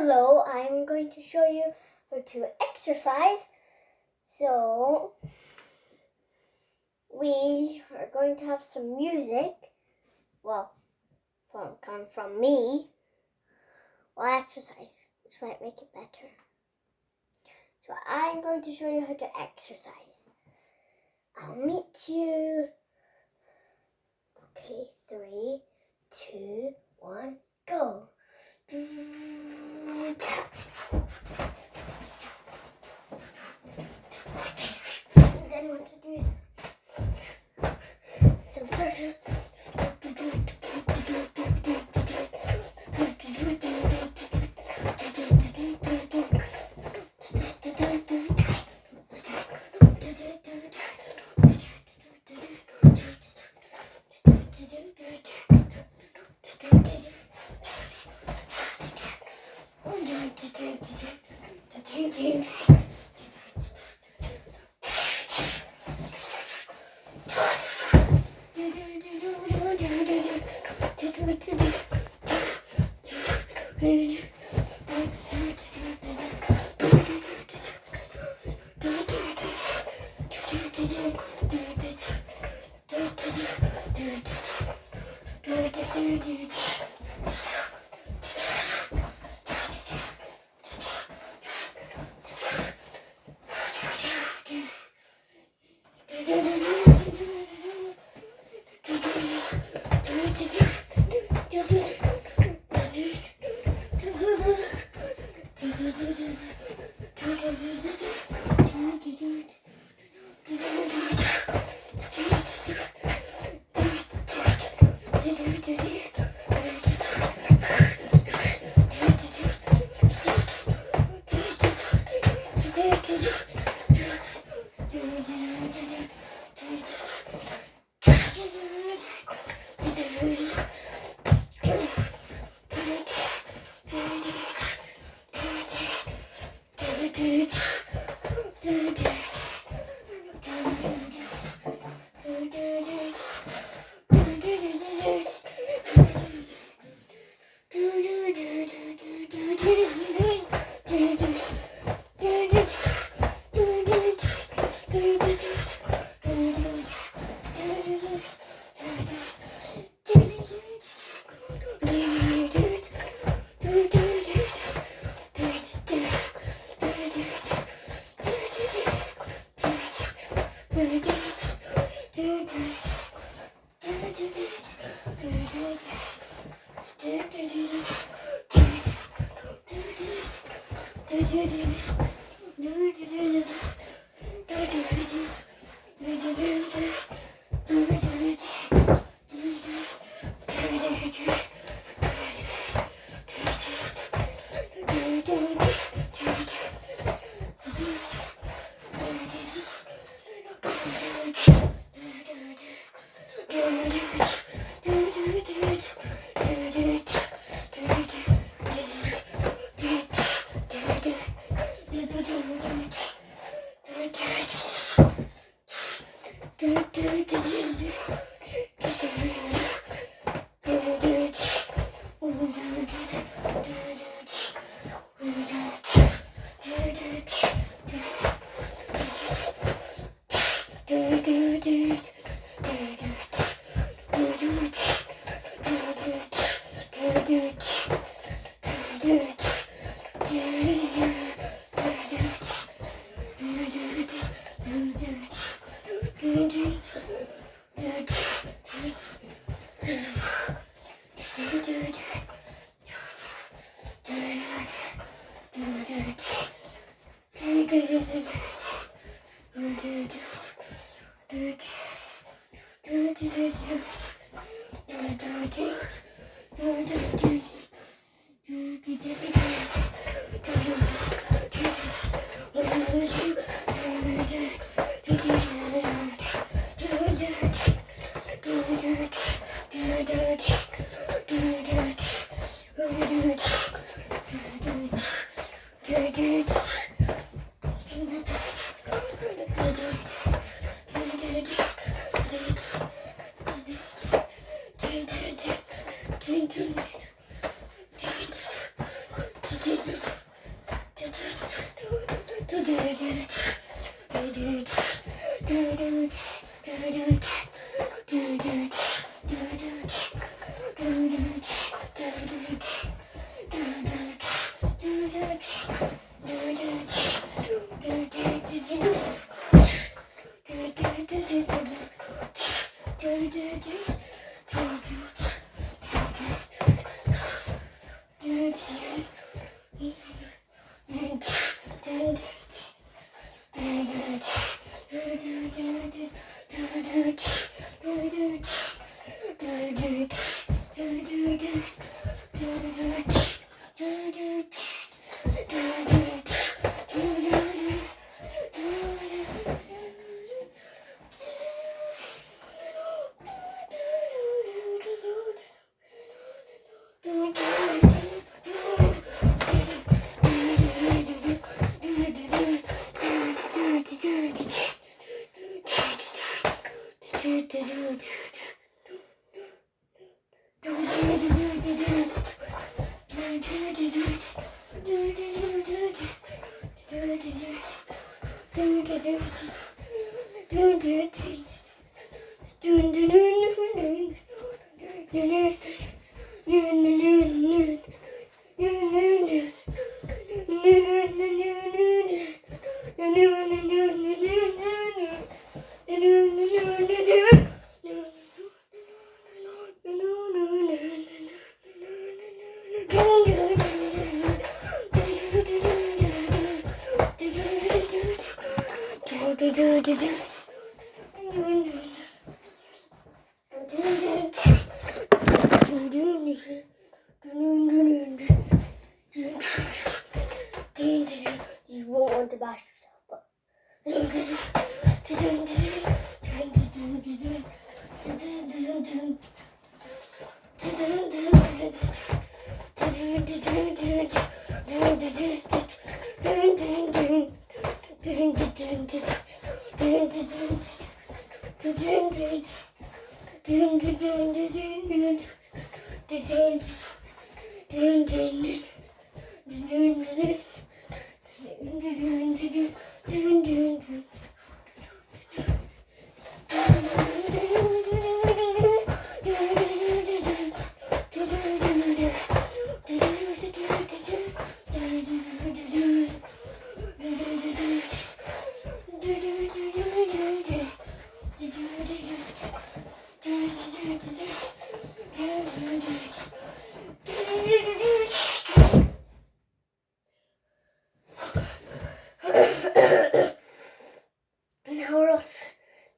Hello, I'm going to show you how to exercise. So, we are going to have some music, come from me, while exercise, which might make it better. So I'm going to show you how to exercise. I'll meet you. Okay, 3, 2, 1, go. And then what to do? Some sort of You won't want to bash yourself, but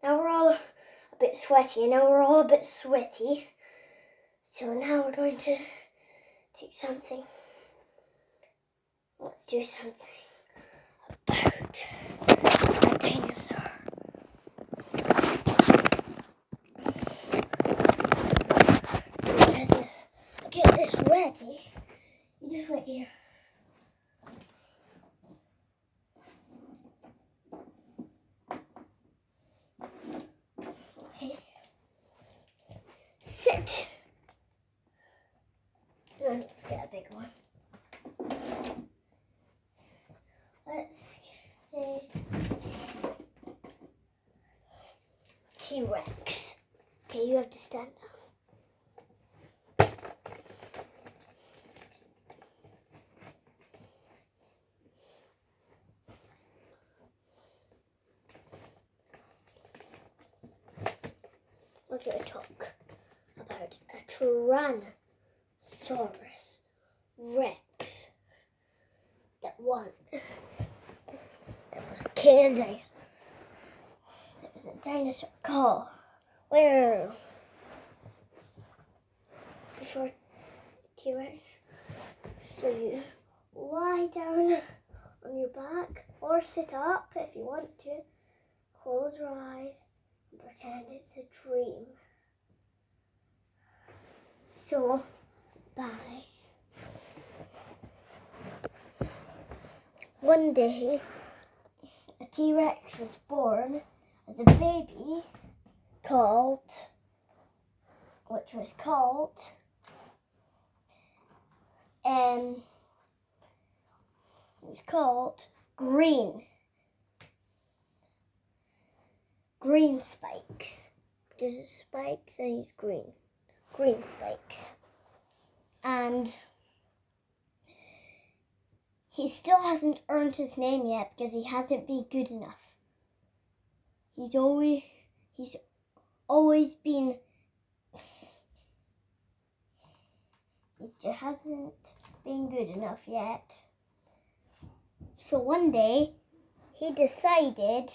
now we're all a bit sweaty. Now we're all a bit sweaty. So now we're going to take something. Let's do something about a dinosaur. So get this ready. You just wait here. Okay. Sit. Let's get a big one. Let's say T-Rex. Okay, you have to stand up. We're going to talk about a Tyrannosaurus Rex that was candy. There was a dinosaur called before T-Rex. So you lie down on your back or sit up if you want to. Close your eyes and pretend it's a dream. So, bye. One day, a T-Rex was born as a baby which was called Green. green spikes. Because it's spikes and he's green. Green spikes. And he still hasn't earned his name yet because he hasn't been good enough. He's always been, he just hasn't been good enough yet. So one day, he decided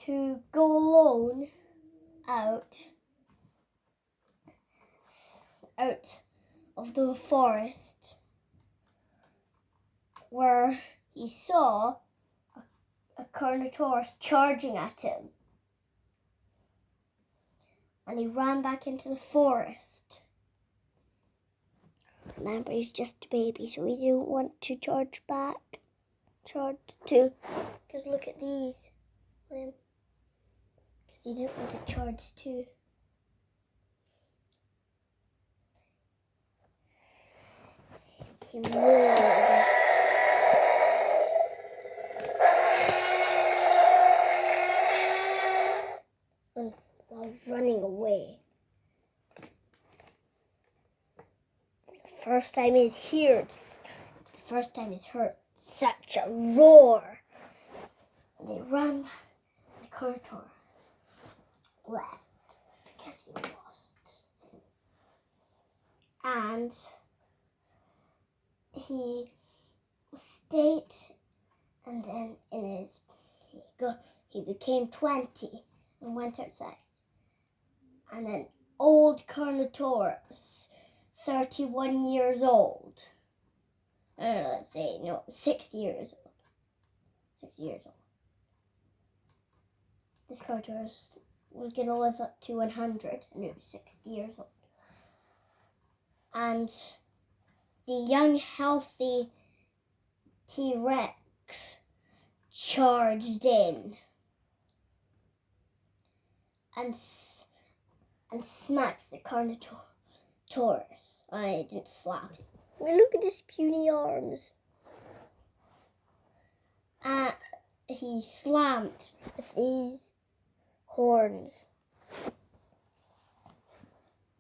to go alone out of the forest, where he saw a Carnotaurus charging at him. And he ran back into the forest. Remember, he's just a baby, so he didn't want to charge back. Because look at these. Because he didn't want to charge too. He roared. And while running away. The first time he's heard such a roar. And they ran. The Carnotaurus left because he lost him. And he stayed, and then he became 20 and went outside. And an old Carnotaurus, 31 years old. Let's say, 60 years old. 60 years old. This Carnotaurus was going to live up to 100, and it was 60 years old. And the young, healthy T-Rex charged in and smacked the Carnotaurus. I didn't slap him. Look at his puny arms. He slammed with these horns.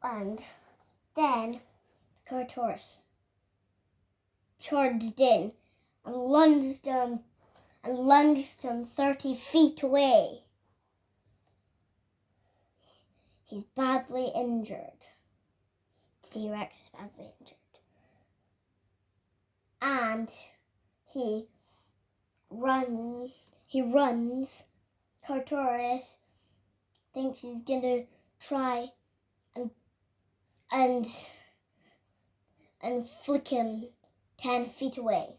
And then the Carnotaurus charged in and lunged him 30 feet away. He's badly injured. The T-Rex is badly injured. And he runs. Carnotaurus thinks he's gonna try and flick him 10 feet away.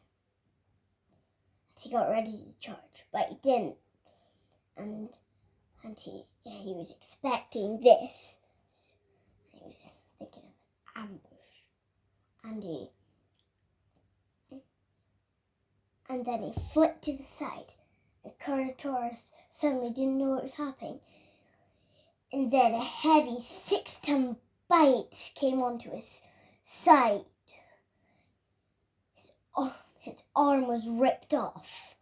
He got ready to charge, but he didn't. And he was expecting this. He was thinking of an ambush. And then he flipped to the side. And Carnotaurus suddenly didn't know what was happening. And then a heavy 6-ton bite came onto his side. His arm was ripped off.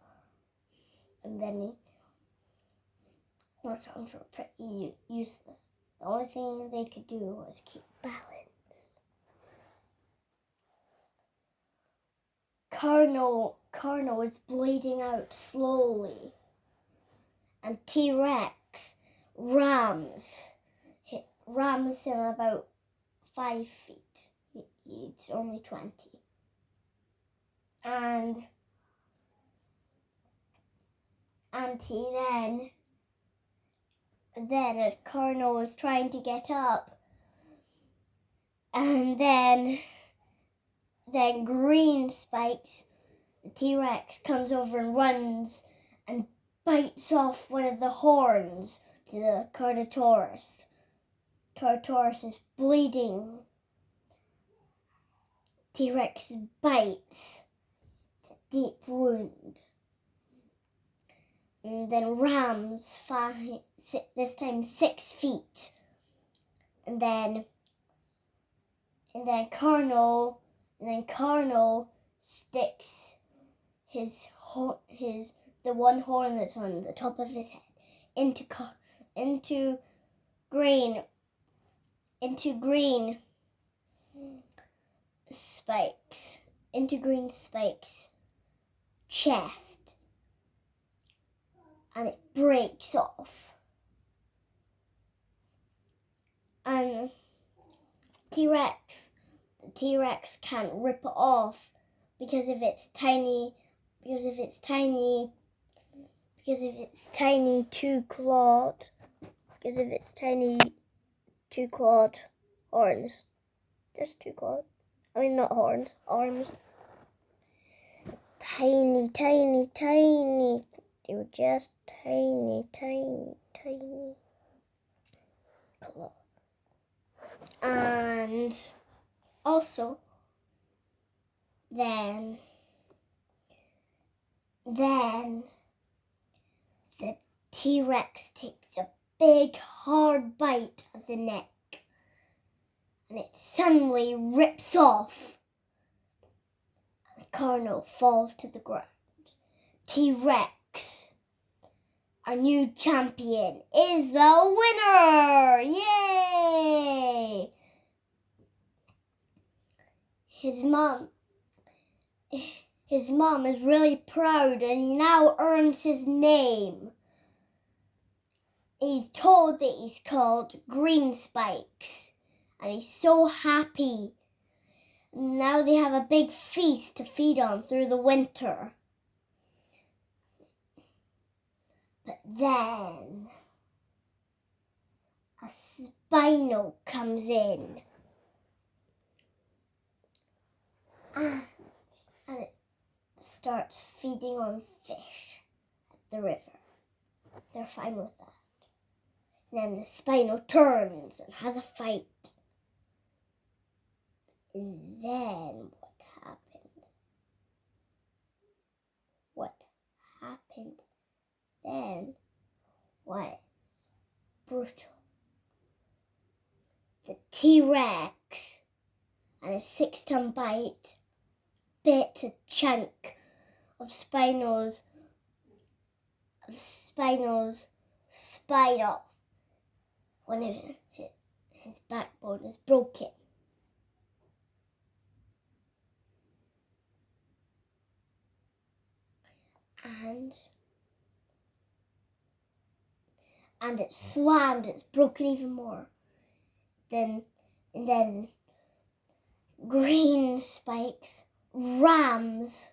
And then his arms were pretty useless. The only thing they could do was keep balance. Carno is bleeding out slowly. And T-Rex rams him about 5 feet. He's only 20. And he then as Carno was trying to get up, and then Green Spikes, the T-Rex, comes over and runs and bites off one of the horns to the Carnotaurus. Carnotaurus is bleeding. T-Rex bites. It's a deep wound. And then rams this time 6 feet. And then Carno sticks the one horn that's on the top of his head into into green spikes chest, and it breaks off. And the T-Rex can't rip it off because of its tiny two-clawed horns. Just two-clawed. I mean, not horns, arms. Tiny. They were just tiny claw. And also, then the T-Rex takes a big hard bite of the neck, and it suddenly rips off. The Carno falls to the ground. T-Rex, our new champion, is the winner! Yay! His mom is really proud, and he now earns his name. He's told that he's called Green Spikes, and he's so happy. Now they have a big feast to feed on through the winter. But then a Spino comes in. And it starts feeding on fish at the river. They're fine with that. And then the Spino turns and has a fight. And then what happened then was brutal. The T-Rex and a 6-ton bite bit a chunk of Spino's spine off. One of his backbone is broken. And it slammed, it's broken even more. And then Green Spikes rams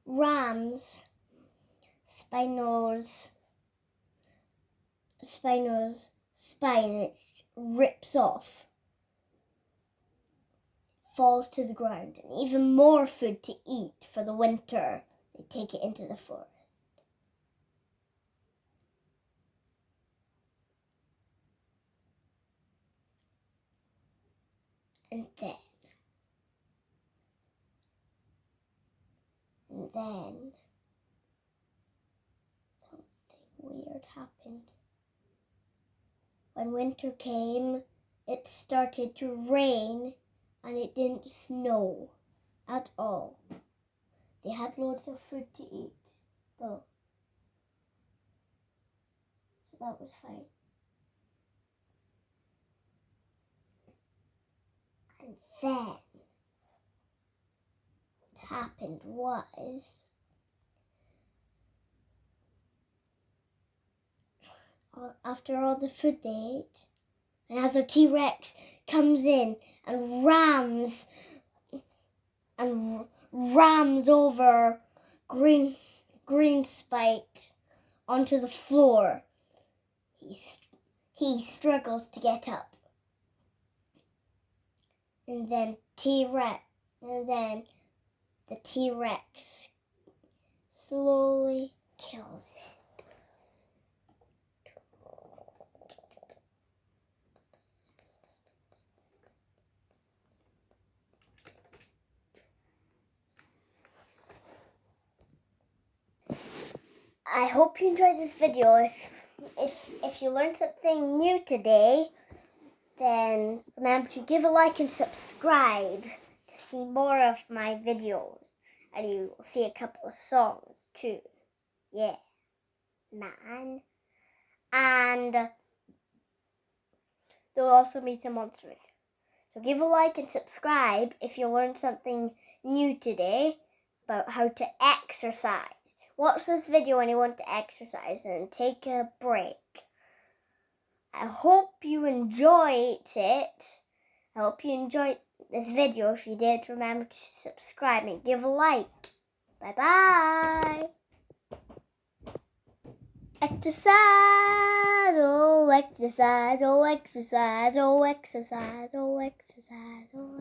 Spino's spine. It rips off, falls to the ground, and even more food to eat for the winter. They take it into the forest. And then something weird happened. When winter came, it started to rain, and it didn't snow at all. They had loads of food to eat, though. So that was fine. And then what happened was after all the food they ate, another T-Rex comes in and rams over Green Spikes onto the floor. He struggles to get up. And then the T-Rex slowly kills it. I hope you enjoyed this video. If you learned something new today, then remember to give a like and subscribe to see more of my videos. And you will see a couple of songs too. Yeah. man. And there'll also be some monster videos. So give a like and subscribe if you learned something new today about how to exercise. Watch this video when you want to exercise and take a break. I hope you enjoyed it. I hope you enjoyed this video. If you did, remember to subscribe and give a like. Bye-bye. Exercise, oh exercise, oh exercise, oh exercise, oh exercise, oh